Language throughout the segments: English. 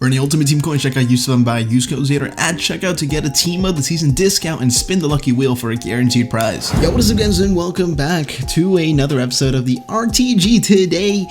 For any Ultimate Team coins, check out Yusuf by use code Zayder at checkout to get a Team of the Season discount and spin the lucky wheel for a guaranteed prize. Yo, what is up guys, and welcome back to another episode of the RTG. Today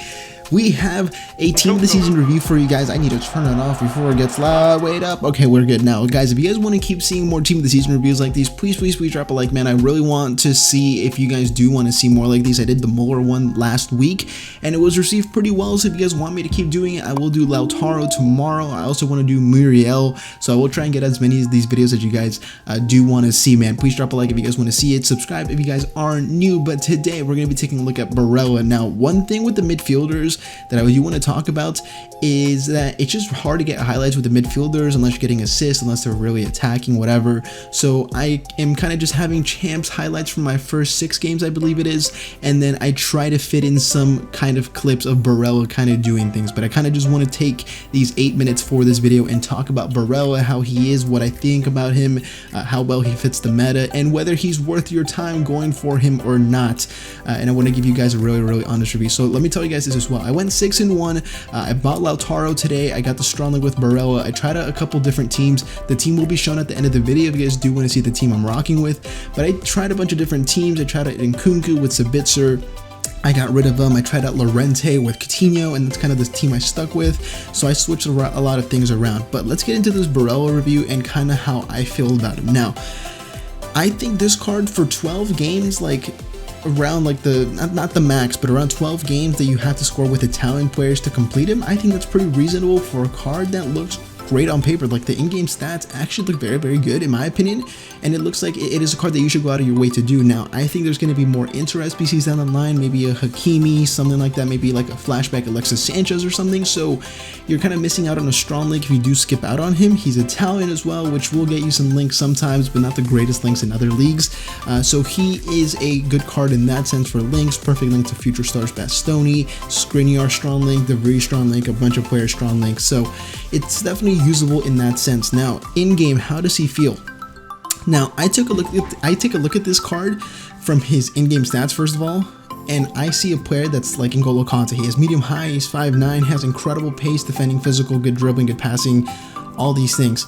we have a Team of the Season review for you guys. I need to turn it off before it gets loud. Wait up. Okay, we're good now. Guys, if you guys want to keep seeing more Team of the Season reviews like these, please drop a like, man. I really want to see if you guys do want to see more like these. I did the Muller one last week, and it was received pretty well, so if you guys want me to keep doing it, I will do Lautaro tomorrow. I also want to do Muriel, so I will try and get as many of these videos as you guys do want to see, man. Please drop a like if you guys want to see it. Subscribe if you guys are new, but today we're going to be taking a look at Barella. Now, one thing with the midfielders that I do want to talk about is that it's just hard to get highlights with the midfielders unless you're getting assists, unless they're really attacking, whatever. So I am kind of just having champs highlights from my first 6 games, I believe it is, and then I try to fit in some kind of clips of Barella kind of doing things. But I kind of just want to take these 8 minutes for this video and talk about Barella, how he is, what I think about him, how well he fits the meta, and whether he's worth your time going for him or not. And I want to give you guys a really honest review. So let me tell you guys this as well. I went 6-1. I bought Lautaro today. I got the strong link with Barella. I tried out a couple different teams. The team will be shown at the end of the video if you guys do want to see the team I'm rocking with. But I tried a bunch of different teams. I tried out Nkunku with Sabitzer. I got rid of them. I tried out Llorente with Coutinho, and that's kind of the team I stuck with. So I switched a lot of things around. But let's get into this Barella review and kind of how I feel about him. Now, I think this card for 12 games, like around like the not the max, but around 12 games that you have to score with Italian players to complete him, I think that's pretty reasonable for a card that looks great on paper. Like the in-game stats actually look very good in my opinion, and it looks like it is a card that you should go out of your way to do. Now I think there's going to be more inter SBCs down the line, maybe a Hakimi, something like that, maybe like a flashback Alexis Sanchez or something. So you're kind of missing out on a strong link if you do skip out on him. He's Italian as well, which will get you some links sometimes, but not the greatest links in other leagues. So he is a good card in that sense for links. Perfect link to Future Stars Bastoni, Skriniar strong link, the very strong link, a bunch of players strong links. So it's definitely usable in that sense. Now in game, how does he feel? Now I take a look at this card from his in-game stats first of all, and I see a player that's like N'Golo Kante. He has medium high, he's 5'9", has incredible pace, defending, physical, good dribbling, good passing, all these things.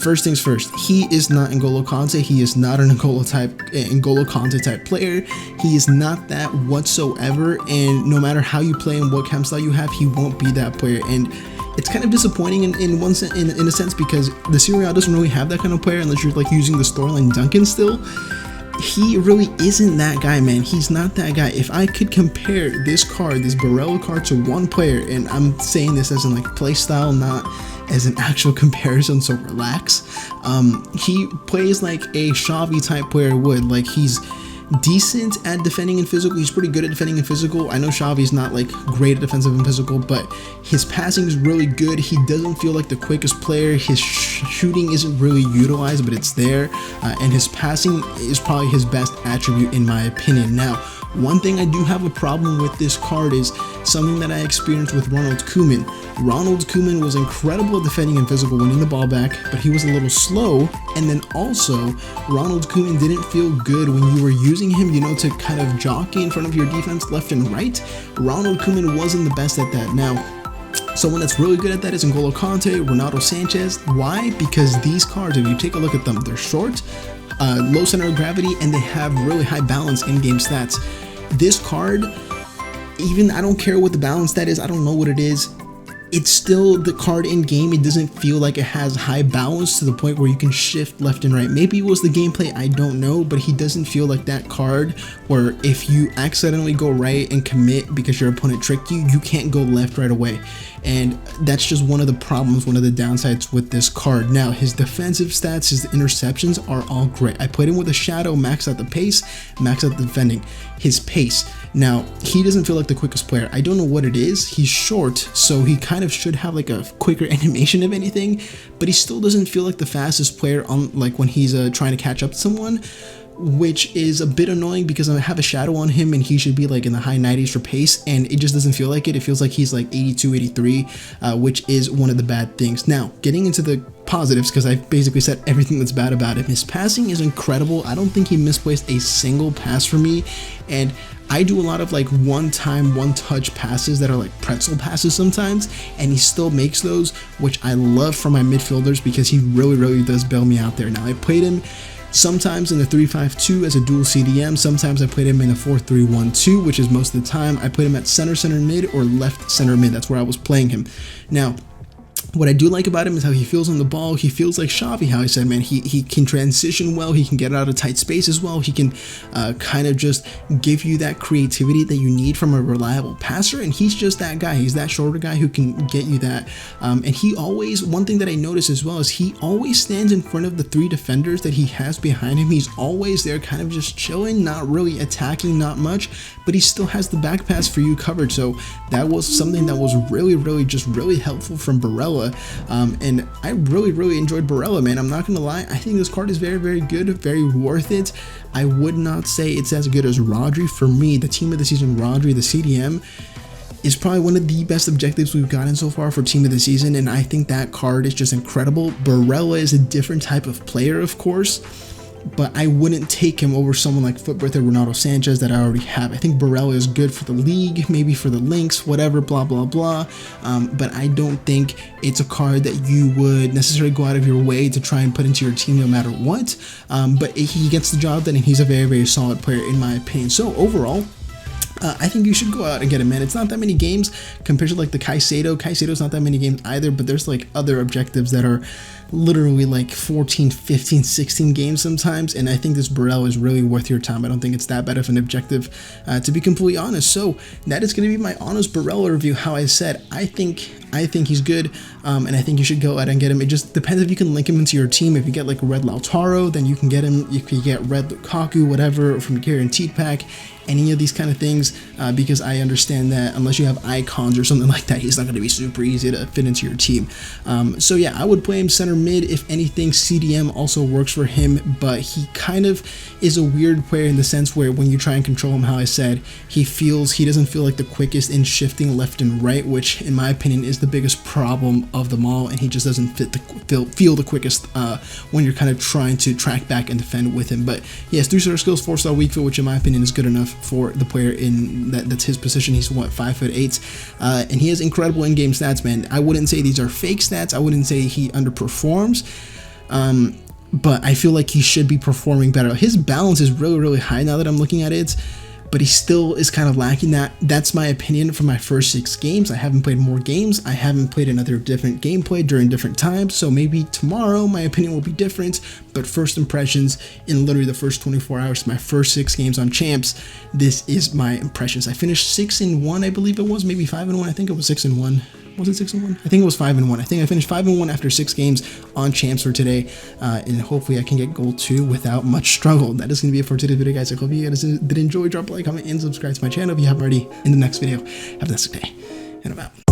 First things first, he is not N'Golo Kante. He is not an N'Golo Kante type player. He is not that whatsoever, and no matter how you play and what camp style you have, he won't be that player. And it's kind of disappointing in a sense, because the Serie A doesn't really have that kind of player unless you're like using the storyline Duncan still. He really isn't that guy, man. He's not that guy. If I could compare this card, this Barella card, to one player, and I'm saying this as in like play style, not as an actual comparison, so relax. He plays like a Xavi type player would. Like he's decent at defending and physical. He's pretty good at defending and physical. I know Xavi's not like great at defensive and physical, but his passing is really good. He doesn't feel like the quickest player. His shooting isn't really utilized, but it's there, and his passing is probably his best attribute in my opinion. Now, one thing I do have a problem with this card is something that I experienced with Ronald Koeman. Ronald Koeman was incredible at defending and physical, winning the ball back, but he was a little slow. And then also, Ronald Koeman didn't feel good when you were using him, you know, to kind of jockey in front of your defense left and right. Ronald Koeman wasn't the best at that. Now, someone that's really good at that is N'Golo Kante, Ronaldo Sanchez. Why? Because these cards, if you take a look at them, they're short, low center of gravity, and they have really high balance in-game stats. This card, even I don't care what the balance stat is, I don't know what it is, it's still the card in game. It doesn't feel like it has high balance to the point where you can shift left and right. Maybe it was the gameplay, I don't know, but he doesn't feel like that card where if you accidentally go right and commit because your opponent tricked you, you can't go left right away. And that's just one of the problems, one of the downsides with this card. Now, his defensive stats, his interceptions are all great. I played him with a shadow, max out the pace, max out the defending. His pace. Now, he doesn't feel like the quickest player. I don't know what it is. He's short, so he kind of should have like a quicker animation if anything, but he still doesn't feel like the fastest player on like when he's trying to catch up to someone, which is a bit annoying because I have a shadow on him and he should be like in the high 90s for pace, and it just doesn't feel like it. It feels like he's like 82, 83, which is one of the bad things. Now, getting into the positives because I basically said everything that's bad about him. His passing is incredible. I don't think he misplaced a single pass for me, and I do a lot of like one-time, one-touch passes that are like pretzel passes sometimes, and he still makes those, which I love from my midfielders because he really does bail me out there. Now, I played him sometimes in the 3-5-2 as a dual CDM. Sometimes I played him in a 4-3-1-2, which is most of the time. I played him at center mid or left center mid. That's where I was playing him. Now, what I do like about him is how he feels on the ball. He feels like Xavi, how I said, man. He can transition well. He can get out of tight space as well. He can kind of just give you that creativity that you need from a reliable passer. And he's just that guy. He's that shorter guy who can get you that. And he always, one thing that I notice as well is he always stands in front of the 3 defenders that he has behind him. He's always there kind of just chilling, not really attacking, not much, but he still has the back pass for you covered. So that was something that was really helpful from Barella. And I really enjoyed Barella, man. I'm not gonna lie, I think this card is very good, very worth it. I would not say it's as good as Rodri. For me, the team of the season Rodri, the CDM, is probably one of the best objectives we've gotten so far for team of the season, and I think that card is just incredible. Barella is a different type of player, of course, but I wouldn't take him over someone like FUT or Ronaldo Sanchez that I already have. I think Barella is good for the league, maybe for the links, whatever, blah blah blah, but I don't think it's a card that you would necessarily go out of your way to try and put into your team no matter what, but he gets the job done, and he's a very solid player in my opinion. So overall, I think you should go out and get him, man. It's not that many games compared to like the Caicedo. Caicedo's not that many games either, but there's like other objectives that are literally like 14, 15, 16 games sometimes, and I think this Barella is really worth your time. I don't think it's that bad of an objective, to be completely honest. So that is going to be my honest Barella review. How I said, I think he's good, and I think you should go out and get him. It just depends if you can link him into your team. If you get like a red Lautaro, then you can get him. If you get red Lukaku, whatever, from the guaranteed pack, any of these kind of things, because I understand that unless you have icons or something like that, he's not going to be super easy to fit into your team. So yeah, I would play him center mid. If anything, CDM also works for him, but he kind of is a weird player in the sense where when you try and control him, how I said, he doesn't feel like the quickest in shifting left and right, which in my opinion is the biggest problem of them all, and he just doesn't feel the quickest when you're kind of trying to track back and defend with him. But yes, 3-star skills, 4-star weak foot, which in my opinion is good enough for the player in that's his position. He's what, 5'8", and he has incredible in-game stats, man. I wouldn't say these are fake stats. I wouldn't say he underperforms, but I feel like he should be performing better. His balance is really high now that I'm looking at it, but he still is kind of lacking that. That's my opinion for my first 6 games. I haven't played more games. I haven't played another different gameplay during different times, so maybe tomorrow my opinion will be different, but first impressions in literally the first 24 hours, my first 6 games on Champs, this is my impressions. I finished 6-1, I believe it was, maybe 5-1. I think it was 6-1. Was it 6-1? I think it was 5-1. I think I finished 5-1 after 6 games on Champs for today, and hopefully I can get gold 2 without much struggle. That is going to be it for today's video, guys. I hope you guys did enjoy. Drop a like, comment, and subscribe to my channel if you haven't already. In the next video, have a nice day, and I'm out.